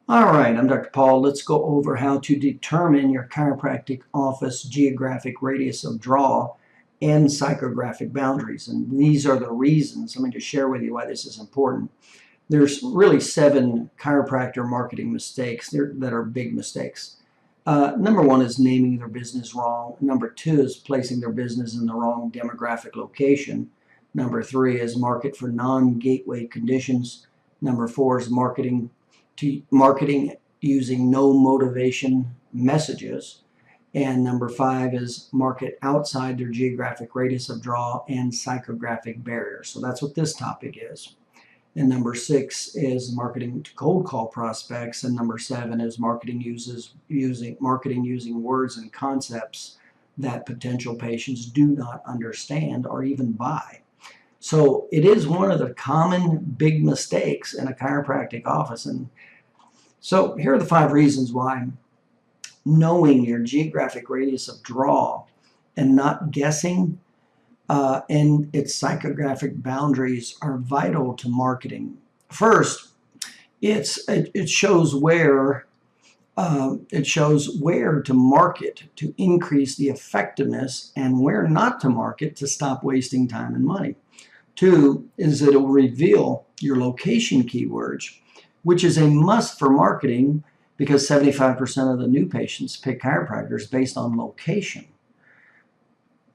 All right, I'm Dr. Paul. Let's go over how to determine your chiropractic office geographic radius of draw and psychographic boundaries. And these are the reasons. Let me just share with you why this is important. There's really 7 chiropractor marketing mistakes that are big mistakes. Number 1 is naming their business wrong. Number 2 is placing their business in the wrong demographic location. Number 3 is market for non-gateway conditions. Number 4 is marketing using no motivation messages. And number 5 is market outside their geographic radius of draw and psychographic barriers. So that's what this topic is. And number 6 is marketing to cold call prospects. And number 7 is marketing using words and concepts that potential patients do not understand or even buy. So it is one of the common big mistakes in a chiropractic office. And so here are the 5 reasons why knowing your geographic radius of draw and not guessing and its psychographic boundaries are vital to marketing. First, it shows where to market to increase the effectiveness and where not to market to stop wasting time and money. 2 is that it will reveal your location keywords, which is a must for marketing because 75% of the new patients pick chiropractors based on location.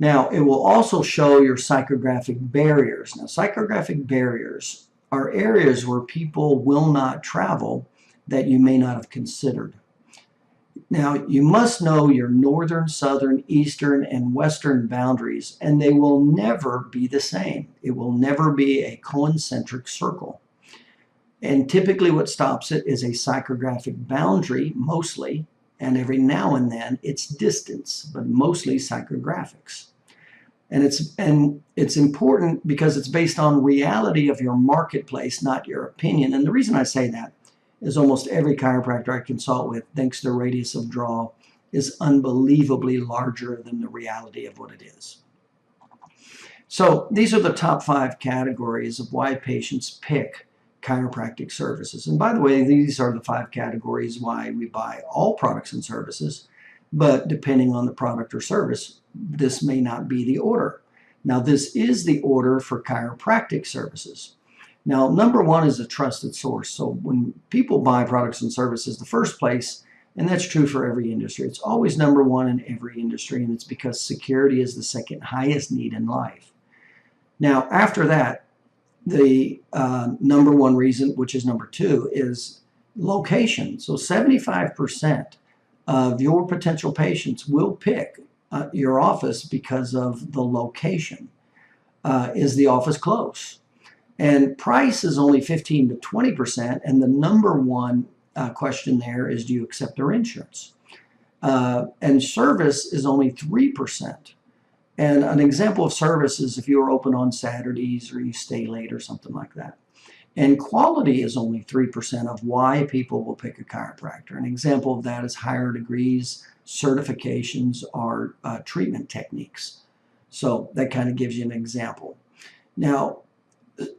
Now, it will also show your psychographic barriers. Now, psychographic barriers are areas where people will not travel that you may not have considered. Now, you must know your northern, southern, eastern, and western boundaries, and they will never be the same. It will never be a concentric circle. And typically what stops it is a psychographic boundary, mostly, and every now and then it's distance, but mostly psychographics. And it's important because it's based on reality of your marketplace, not your opinion. And the reason I say that is almost every chiropractor I consult with thinks their radius of draw is unbelievably larger than the reality of what it is. So these are the top 5 categories of why patients pick chiropractic services. And by the way, these are the 5 categories why we buy all products and services, but depending on the product or service, this may not be the order. Now, this is the order for chiropractic services. Now, number 1 is a trusted source. So when people buy products and services, the first place, and that's true for every industry, it's always number 1 in every industry, and it's because security is the second highest need in life. Now, after that, the number 1 reason, which is number 2, is location. So 75% of your potential patients will pick your office because of the location. Is the office close? And price is only 15 to 20%, and the number 1 question there is, do you accept their insurance? And service is only 3%. And an example of service is if you're open on Saturdays or you stay late or something like that. And quality is only 3% of why people will pick a chiropractor. An example of that is higher degrees, certifications, or treatment techniques. So that kind of gives you an example. Now,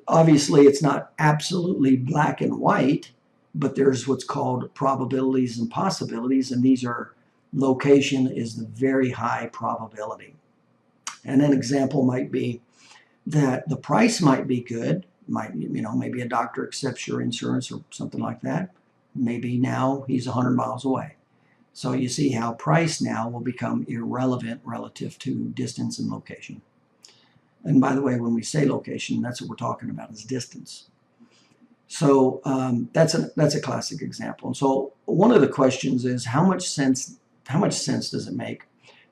obviously, it's not absolutely black and white, but there's what's called probabilities and possibilities, and these are location is the very high probability. And an example might be that the price might be good, maybe a doctor accepts your insurance or something like that. Maybe now he's 100 miles away. So you see how price now will become irrelevant relative to distance and location. And by the way, when we say location, that's what we're talking about is distance. So that's a classic example. And so one of the questions is how much sense does it make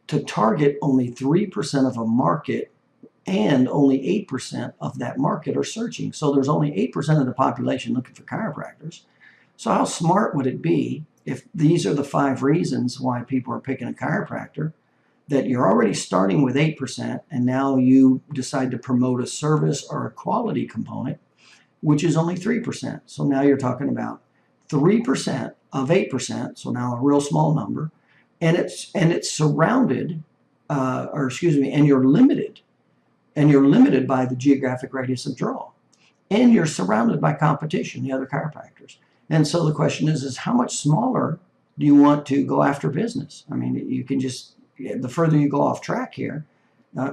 to target only 3% of a market and only 8% of that market are searching? So there's only 8% of the population looking for chiropractors. So how smart would it be if these are the 5 reasons why people are picking a chiropractor, that you're already starting with 8% and now you decide to promote a service or a quality component, which is only 3%. So now you're talking about 3% of 8%, so now a real small number, and it's surrounded, and you're limited by the geographic radius of draw, and you're surrounded by competition, the other chiropractors. And so the question is how much smaller do you want to go after business? I mean, you can just, the further you go off track here,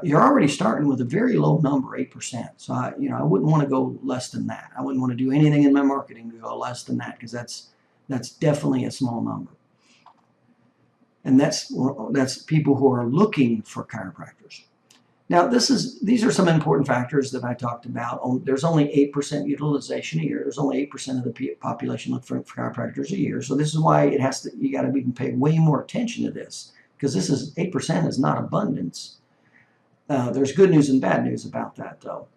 you're already starting with a very low number, 8%. So, I wouldn't want to go less than that. I wouldn't want to do anything in my marketing to go less than that, because that's definitely a small number. And that's people who are looking for chiropractors. Now, these are some important factors that I talked about. There's only 8% utilization a year. There's only 8% of the population looking for chiropractors a year. So this is why you got to even pay way more attention to this, because 8% is not abundance. There's good news and bad news about that, though.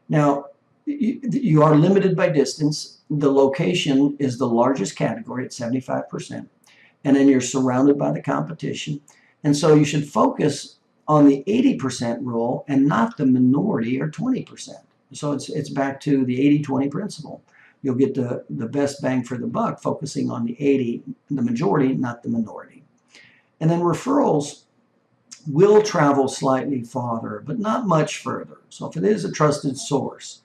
Now, you are limited by distance. The location is the largest category at 75%. And then you're surrounded by the competition. And so you should focus on the 80% rule and not the minority or 20%. So it's back to the 80-20 principle. You'll get the best bang for the buck focusing on the majority, not the minority. And then referrals will travel slightly farther, but not much further. So if it is a trusted source,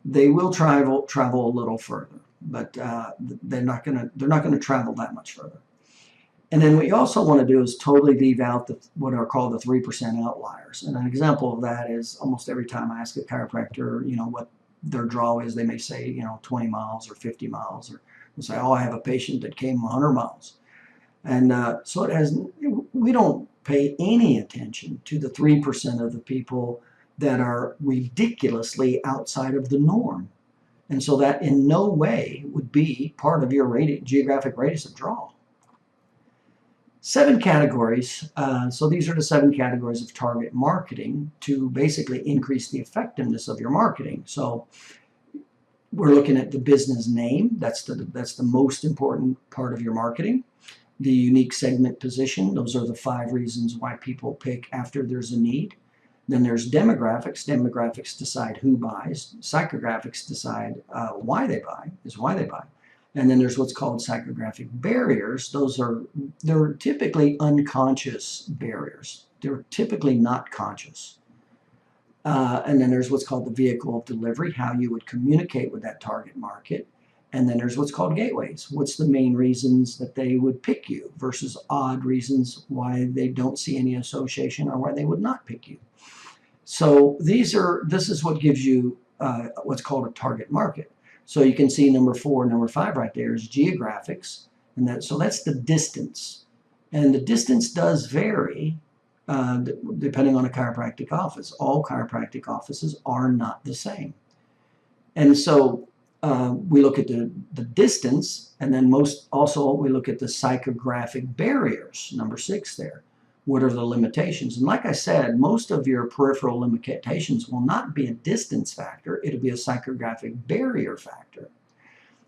they will travel a little further, but they're not going to travel that much further. And then what you also want to do is totally leave out what are called the 3% outliers. And an example of that is almost every time I ask a chiropractor, what their draw is, they may say, 20 miles or 50 miles, or they'll say, oh, I have a patient that came 100 miles. And so we don't pay any attention to the 3% of the people that are ridiculously outside of the norm. And so that in no way would be part of your geographic radius of draw. 7 categories. So these are the 7 categories of target marketing to basically increase the effectiveness of your marketing. So we're looking at the business name. That's the most important part of your marketing. The unique segment position. Those are the 5 reasons why people pick after there's a need. Then there's demographics. Demographics decide who buys. Psychographics decide why they buy. And then there's what's called psychographic barriers. They're typically unconscious barriers. They're typically not conscious. And then there's what's called the vehicle of delivery, how you would communicate with that target market. And then there's what's called gateways. What's the main reasons that they would pick you versus odd reasons why they don't see any association or why they would not pick you. So this is what gives you what's called a target market. So you can see number 4 and number 5 right there is geographics. And so that's the distance. And the distance does vary depending on a chiropractic office. All chiropractic offices are not the same. And so we look at the distance, and then we look at the psychographic barriers, number 6 there. What are the limitations? And like I said, most of your peripheral limitations will not be a distance factor. It'll be a psychographic barrier factor.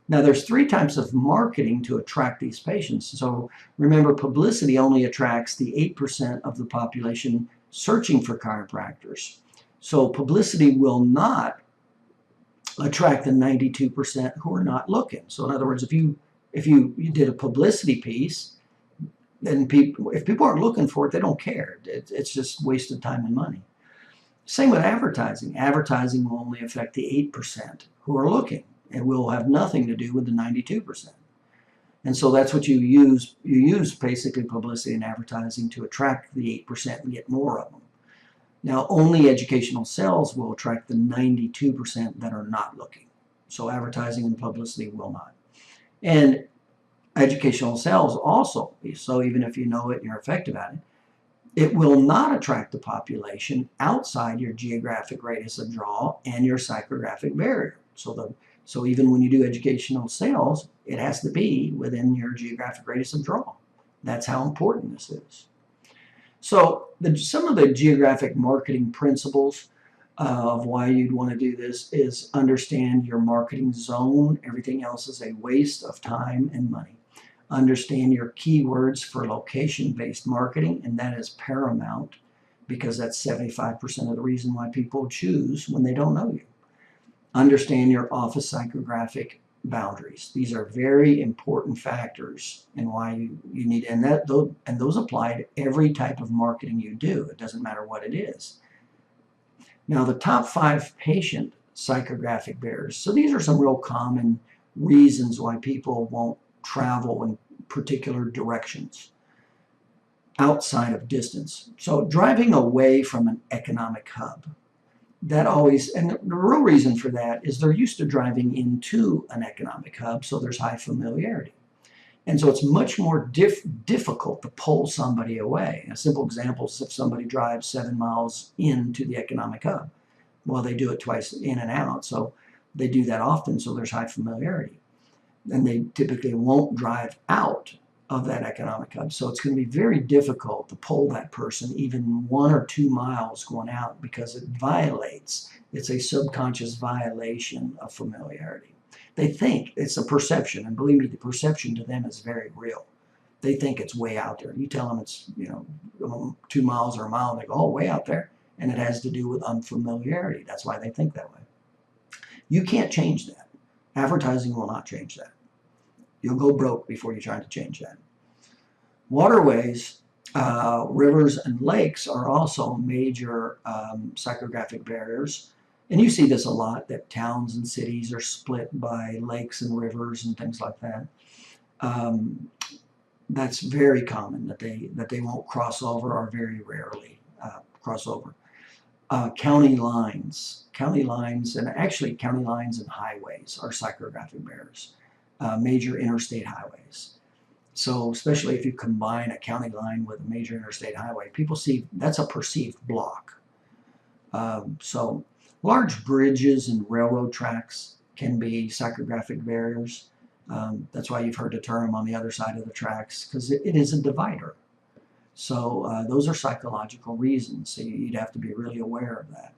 Now, there's 3 types of marketing to attract these patients. So remember, publicity only attracts the 8% of the population searching for chiropractors. So publicity will not attract the 92% who are not looking. So in other words, if you did a publicity piece, then if people aren't looking for it, they don't care. It's just wasted time and money. Same with advertising. Advertising will only affect the 8% who are looking. It will have nothing to do with the 92%. And so that's what you use. You use basically publicity and advertising to attract the 8% and get more of them. Now, only educational sales will attract the 92% that are not looking. So advertising and publicity will not. And educational sales also, so even if you know it and you're effective at it, it will not attract the population outside your geographic radius of draw and your psychographic barrier. So even when you do educational sales, it has to be within your geographic radius of draw. That's how important this is. So some of the geographic marketing principles of why you'd want to do this is understand your marketing zone. Everything else is a waste of time and money. Understand your keywords for location-based marketing, and that is paramount because that's 75% of the reason why people choose when they don't know you. Understand your office psychographic boundaries. These are very important factors in why you need, and those apply to every type of marketing you do. It doesn't matter what it is. Now, the top 5 patient psychographic barriers. So these are some real common reasons why people won't travel in particular directions outside of distance. So driving away from an economic hub, that always, and the real reason for that is they're used to driving into an economic hub, so there's high familiarity. And so it's much more difficult to pull somebody away. A simple example is if somebody drives 7 miles into the economic hub. Well, they do it twice in and out, so they do that often, so there's high familiarity. And they typically won't drive out of that economic hub. So it's going to be very difficult to pull that person even 1 or 2 miles going out because it violates, it's a subconscious violation of familiarity. They think it's a perception, and believe me, the perception to them is very real. They think it's way out there. You tell them it's 2 miles or a mile, and they go, oh, way out there. And it has to do with unfamiliarity. That's why they think that way. You can't change that. Advertising will not change that. You'll go broke before you try to change that. Waterways, rivers, and lakes are also major psychographic barriers. And you see this a lot, that towns and cities are split by lakes and rivers and things like that. That's very common, that they won't cross over or very rarely cross over. County lines, and actually county lines and highways are psychographic barriers. Major interstate highways. So especially if you combine a county line with a major interstate highway, people see that's a perceived block. So large bridges and railroad tracks can be psychographic barriers. That's why you've heard the term on the other side of the tracks, because it is a divider. So those are psychological reasons. So you'd have to be really aware of that.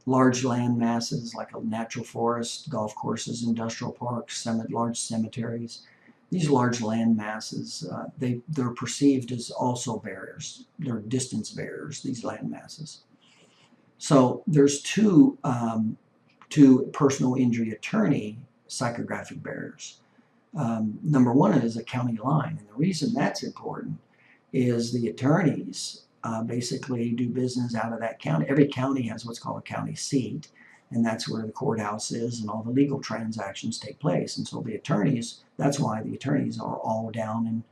Large land masses like a natural forest, golf courses, industrial parks, large cemeteries. These large land masses, they're perceived as also barriers. They're distance barriers, these land masses. So there's two personal injury attorney psychographic barriers. Number one is a county line. And the reason that's important is the attorneys basically do business out of that county. Every county has what's called a county seat, and that's where the courthouse is and all the legal transactions take place. And so the attorneys, that's why the attorneys are all down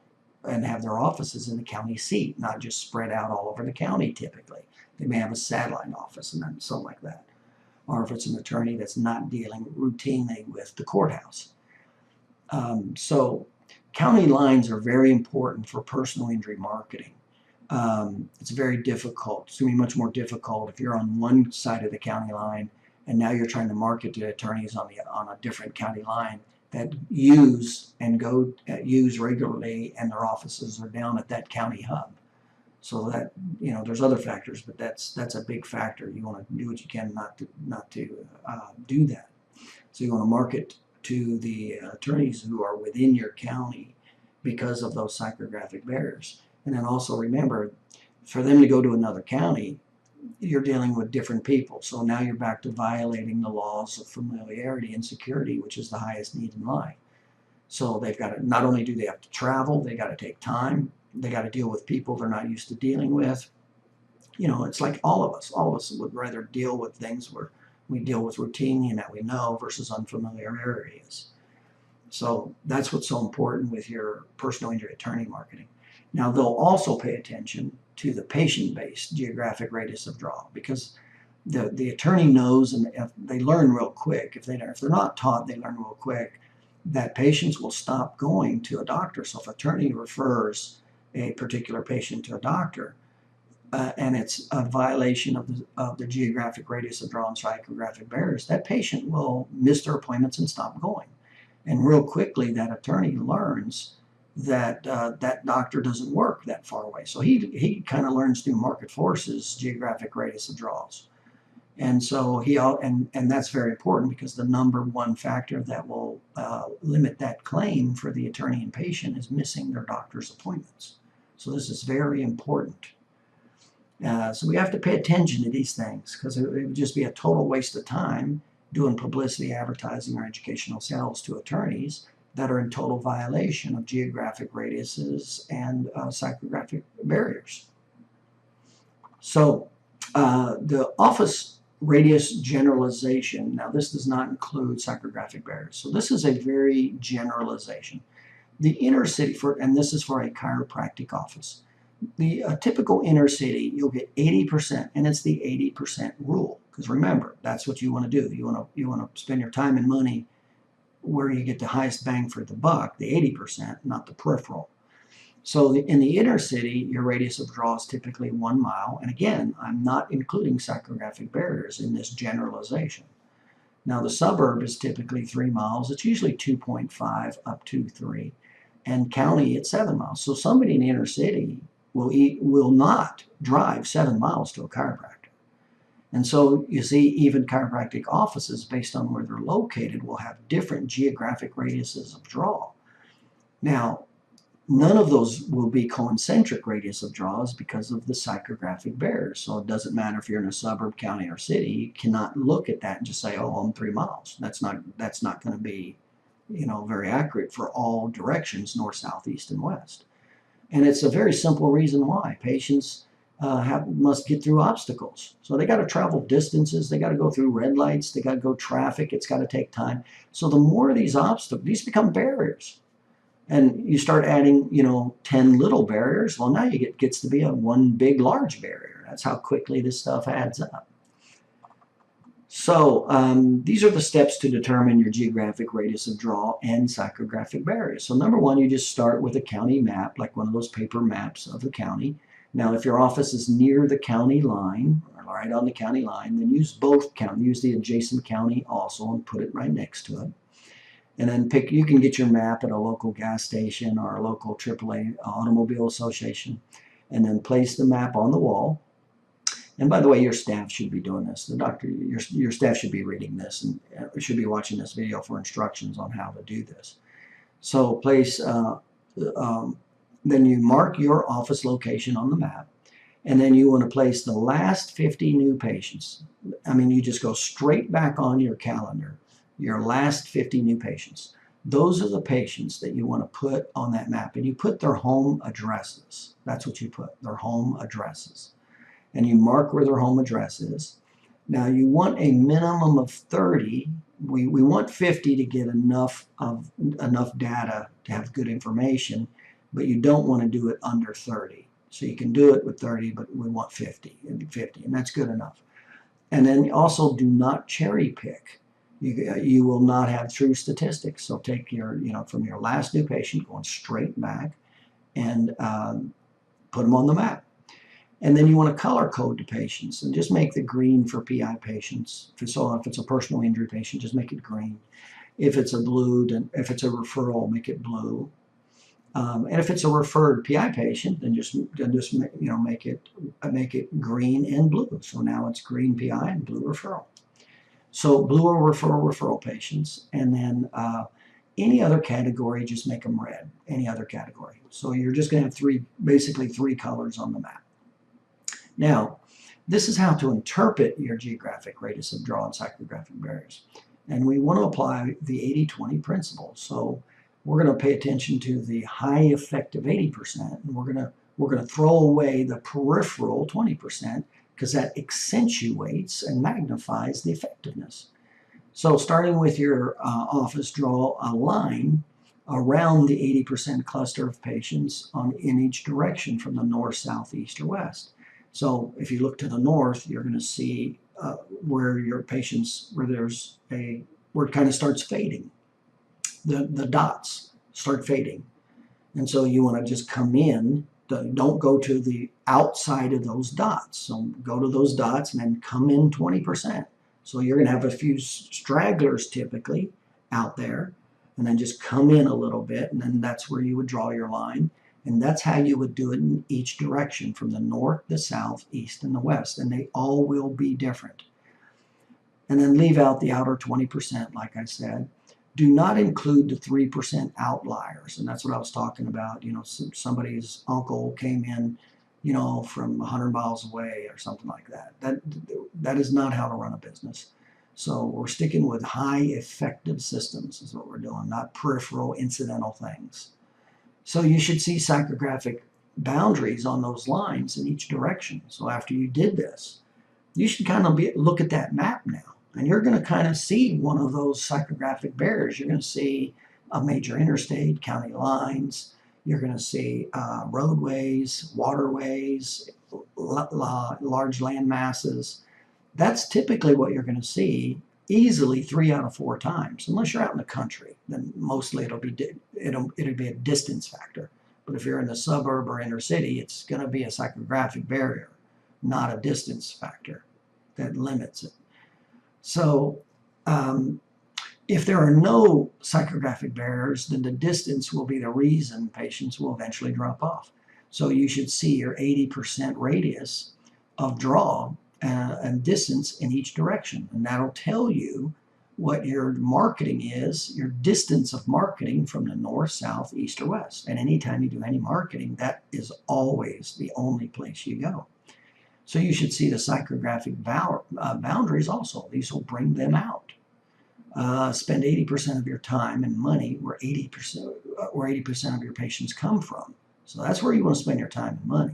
and have their offices in the county seat, not just spread out all over the county typically. They may have a satellite office and then something like that. Or if it's an attorney that's not dealing routinely with the courthouse. So county lines are very important for personal injury marketing. It's very difficult. It's going to be much more difficult if you're on one side of the county line and now you're trying to market to attorneys on a different county line that use regularly, and their offices are down at that county hub. So that, there's other factors, but that's a big factor. You want to do what you can not to do that. So you want to market to the attorneys who are within your county because of those psychographic barriers. And then also remember, for them to go to another county, you're dealing with different people. So now you're back to violating the laws of familiarity and security, which is the highest need in life. So they've got to, not only do they have to travel, they got to take time, they got to deal with people they're not used to dealing with. It's like all of us would rather deal with things where we deal with routinely and that we know versus unfamiliar areas. So that's what's so important with your personal injury attorney marketing. Now, they'll also pay attention to the patient-based geographic radius of draw, because the attorney knows, and if they learn real quick. If they're not taught, they learn real quick that patients will stop going to a doctor. So if an attorney refers a particular patient to a doctor, and it's a violation of the geographic radius of draw and psychographic barriers, that patient will miss their appointments and stop going. And real quickly, that attorney learns that that doctor doesn't work that far away. So he kind of learns through market forces, geographic radius of draws. And so and that's very important, because the number one factor that will limit that claim for the attorney and patient is missing their doctor's appointments. So this is very important. So we have to pay attention to these things, because it would just be a total waste of time doing publicity, advertising, or educational sales to attorneys that are in total violation of geographic radiuses and psychographic barriers. So the office radius generalization. Now, this does not include psychographic barriers. So this is a very generalization. The inner city, and this is for a chiropractic office, the typical inner city, you'll get 80%, and it's the 80% rule. Because remember, that's what you want to do. You want to spend your time and money where you get the highest bang for the buck, the 80%, not the peripheral. So in the inner city, your radius of draw is typically 1 mile. And again, I'm not including psychographic barriers in this generalization. Now the suburb is typically 3 miles. It's usually 2.5 up to 3. And county, it's 7 miles. So somebody in the inner city will not drive 7 miles to a chiropractor. And so you see even chiropractic offices, based on where they're located, will have different geographic radiuses of draw. Now, none of those will be concentric radius of draws because of the psychographic barriers. So it doesn't matter if you're in a suburb, county, or city. You cannot look at that and just say, oh, I'm 3 miles. That's not going to be, very accurate for all directions, north, south, east, and west. And it's a very simple reason why. Patients must get through obstacles. So they got to travel distances. They got to go through red lights. They got to go traffic. It's got to take time. So the more of these obstacles, these become barriers. And you start adding, 10 little barriers. Well, now it gets to be one big, large barrier. That's how quickly this stuff adds up. So these are the steps to determine your geographic radius of draw and psychographic barriers. So number one, you just start with a county map, like one of those paper maps of the county. Now, if your office is near the county line, or right on the county line, then use both county. Use the adjacent county also and put it right next to it. And then you can get your map at a local gas station or a local AAA automobile association, and then place the map on the wall. And by the way, your staff should be doing this. Your staff should be reading this and should be watching this video for instructions on how to do this. So then you mark your office location on the map, and then you want to place the last 50 new patients. You just go straight back on your calendar. Your last 50 new patients. Those are the patients that you want to put on that map. And you put their home addresses. That's what you put, their home addresses. And you mark where their home address is. Now you want a minimum of 30. We want 50 to get enough data to have good information, but you don't want to do it under 30. So you can do it with 30, but we want 50, and that's good enough. And then also do not cherry pick. You will not have true statistics. So take from your last new patient, going straight back, and put them on the map. And then you want to color code the patients, and just make the green for PI patients. If it's a personal injury patient, just make it green. If it's a referral, make it blue. And if it's a referred PI patient, then just make it green and blue. So now it's green PI and blue referral. So blue or referral patients, and then any other category, just make them red, any other category. So you're just going to have basically three colors on the map. Now, this is how to interpret your geographic radius of draw and psychographic barriers. And we want to apply the 80-20 principle. So we're going to pay attention to the high effective 80%, and we're going to throw away the peripheral 20%, because that accentuates and magnifies the effectiveness. So starting with your office, draw a line around the 80% cluster of patients in each direction from the north, south, east, or west. So if you look to the north, you're going to see where your patients, where it kind of starts fading. The dots start fading. And so you want to just come in. Don't go to the outside of those dots. So go to those dots and then come in 20%. So you're going to have a few stragglers typically out there, and then just come in a little bit, and then that's where you would draw your line. And that's how you would do it in each direction, from the north, the south, east, and the west. And they all will be different. And then leave out the outer 20%, like I said. Do not include the 3% outliers. And that's what I was talking about. Somebody's uncle came in, from 100 miles away or something like that. That is not how to run a business. So we're sticking with high effective systems is what we're doing, not peripheral incidental things. So you should see psychographic boundaries on those lines in each direction. So after you did this, you should kind of look at that map now. And you're going to kind of see one of those psychographic barriers. You're going to see a major interstate, county lines. You're going to see roadways, waterways, large land masses. That's typically what you're going to see easily 3 out of 4 times. Unless you're out in the country, then mostly it'll be a distance factor. But if you're in the suburb or inner city, it's going to be a psychographic barrier, not a distance factor that limits it. So if there are no psychographic barriers, then the distance will be the reason patients will eventually drop off. So you should see your 80% radius of draw and distance in each direction. And that'll tell you what your marketing is, your distance of marketing from the north, south, east, or west. And anytime you do any marketing, that is always the only place you go. So you should see the psychographic boundaries also. These will bring them out. Spend 80% of your time and money where 80% of your patients come from. So that's where you want to spend your time and money.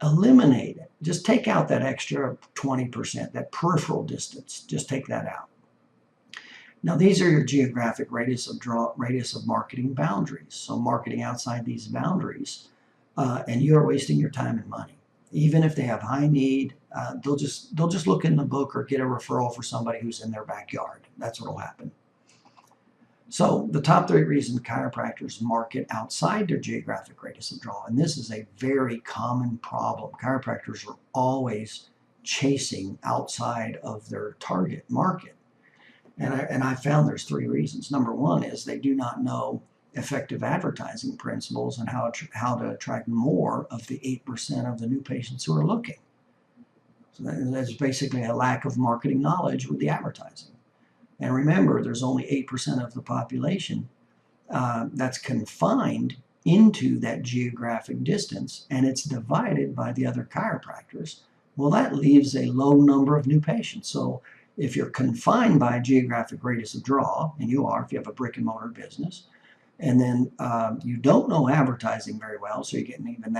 Eliminate it. Just take out that extra 20%, that peripheral distance. Just take that out. Now these are your geographic radius of marketing boundaries. So marketing outside these boundaries, and you are wasting your time and money. Even if they have high need, they'll just look in the book or get a referral for somebody who's in their backyard. That's what will happen. So the top 3 reasons chiropractors market outside their geographic radius of draw, and this is a very common problem. Chiropractors are always chasing outside of their target market. And I found there's 3 reasons. Number 1 is they do not know effective advertising principles and how to attract more of the 8% of the new patients who are looking. So that's basically a lack of marketing knowledge with the advertising. And remember, there's only 8% of the population that's confined into that geographic distance, and it's divided by the other chiropractors. Well, that leaves a low number of new patients. So if you're confined by a geographic radius of draw, and you are if you have a brick and mortar business, and then you don't know advertising very well, so you're getting even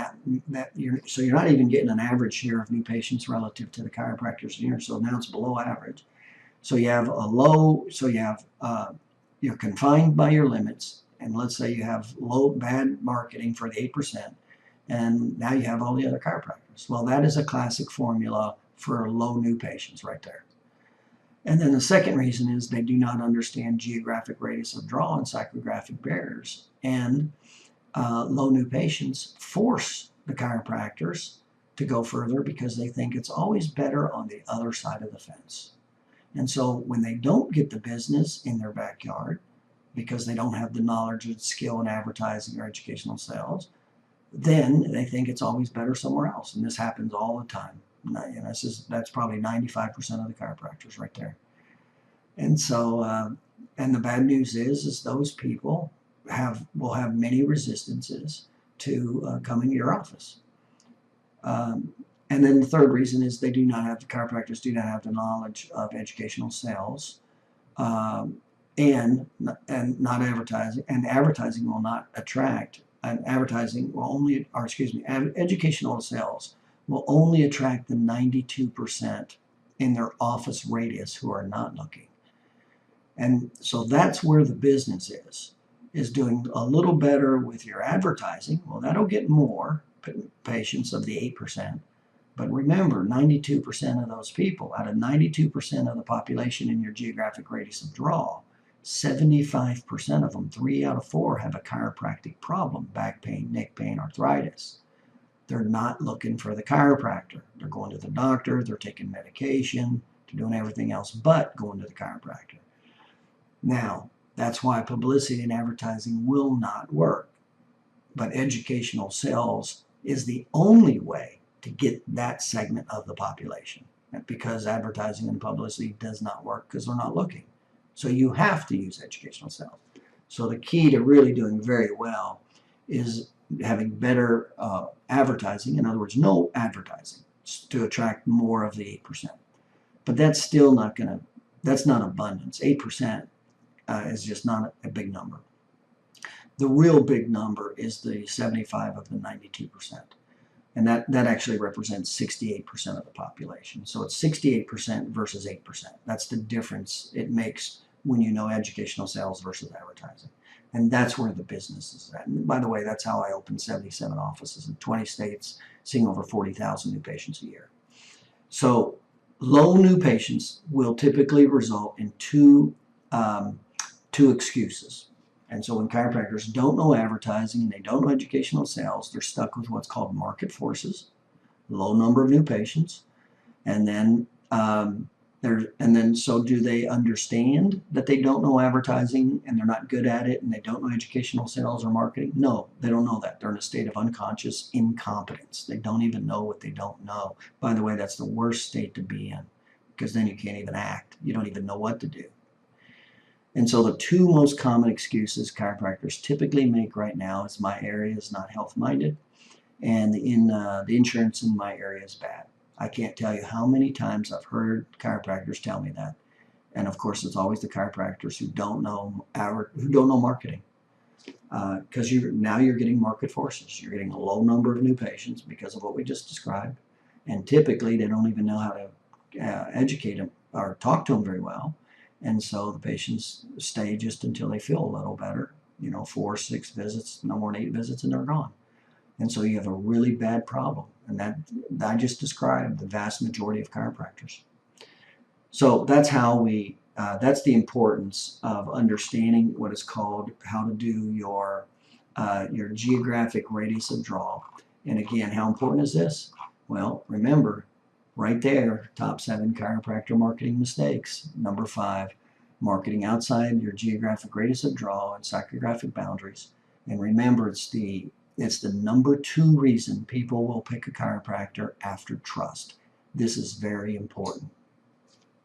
so you're not even getting an average share of new patients relative to the chiropractors here. So now it's below average. So you have you're confined by your limits, and let's say you have bad marketing for the 8%, and now you have all the other chiropractors. Well, that is a classic formula for low new patients right there. And then the second reason is they do not understand geographic radius of draw and psychographic barriers. And low new patients force the chiropractors to go further because they think it's always better on the other side of the fence. And so when they don't get the business in their backyard because they don't have the knowledge and skill in advertising or educational sales, then they think it's always better somewhere else. And this happens all the time. And that's probably 95% of the chiropractors right there. And so, and the bad news is those people will have many resistances to coming to your office. And then the third reason is chiropractors do not have the knowledge of educational sales, and not advertising. And advertising will not attract. And advertising will only, or excuse me, educational sales will only attract the 92% in their office radius who are not looking. And so that's where the business is doing a little better with your advertising. Well, that'll get more patients of the 8%. But remember, 92% of those people, out of 92% of the population in your geographic radius of draw, 75% of them, 3 out of 4, have a chiropractic problem: back pain, neck pain, arthritis. They're not looking for the chiropractor. They're going to the doctor, they're taking medication, they're doing everything else but going to the chiropractor. Now, that's why publicity and advertising will not work. But educational sales is the only way to get that segment of the population, because advertising and publicity does not work because they're not looking. So you have to use educational sales. So the key to really doing very well is having better advertising, in other words, no advertising, to attract more of the 8%. But that's still that's not abundance. 8% is just not a big number. The real big number is the 75 of the 92%. And that actually represents 68% of the population. So it's 68% versus 8%. That's the difference it makes when you know educational sales versus advertising. And that's where the business is at. And by the way, that's how I opened 77 offices in 20 states, seeing over 40,000 new patients a year. So low new patients will typically result in two excuses. And so when chiropractors don't know advertising and they don't know educational sales, they're stuck with what's called market forces, low number of new patients, and then so do they understand that they don't know advertising and they're not good at it and they don't know educational sales or marketing? No, they don't know that. They're in a state of unconscious incompetence. They don't even know what they don't know. By the way, that's the worst state to be in, because then you can't even act. You don't even know what to do. And so the two most common excuses chiropractors typically make right now is my area is not health-minded, and the insurance in my area is bad. I can't tell you how many times I've heard chiropractors tell me that. And of course, it's always the chiropractors who don't know marketing, because now you're getting market forces. You're getting a low number of new patients because of what we just described, and typically they don't even know how to educate them or talk to them very well. And so the patients stay just until they feel a little better, 4 or 6 visits, no more than 8 visits, and they're gone. And so you have a really bad problem. And that I just described the vast majority of chiropractors. So that's that's the importance of understanding what is called how to do your geographic radius of draw. And again, how important is this? Well, remember, right there, top 7 chiropractor marketing mistakes. Number 5, marketing outside your geographic radius of draw and psychographic boundaries. And remember, it's the number 2 reason people will pick a chiropractor after trust. This is very important.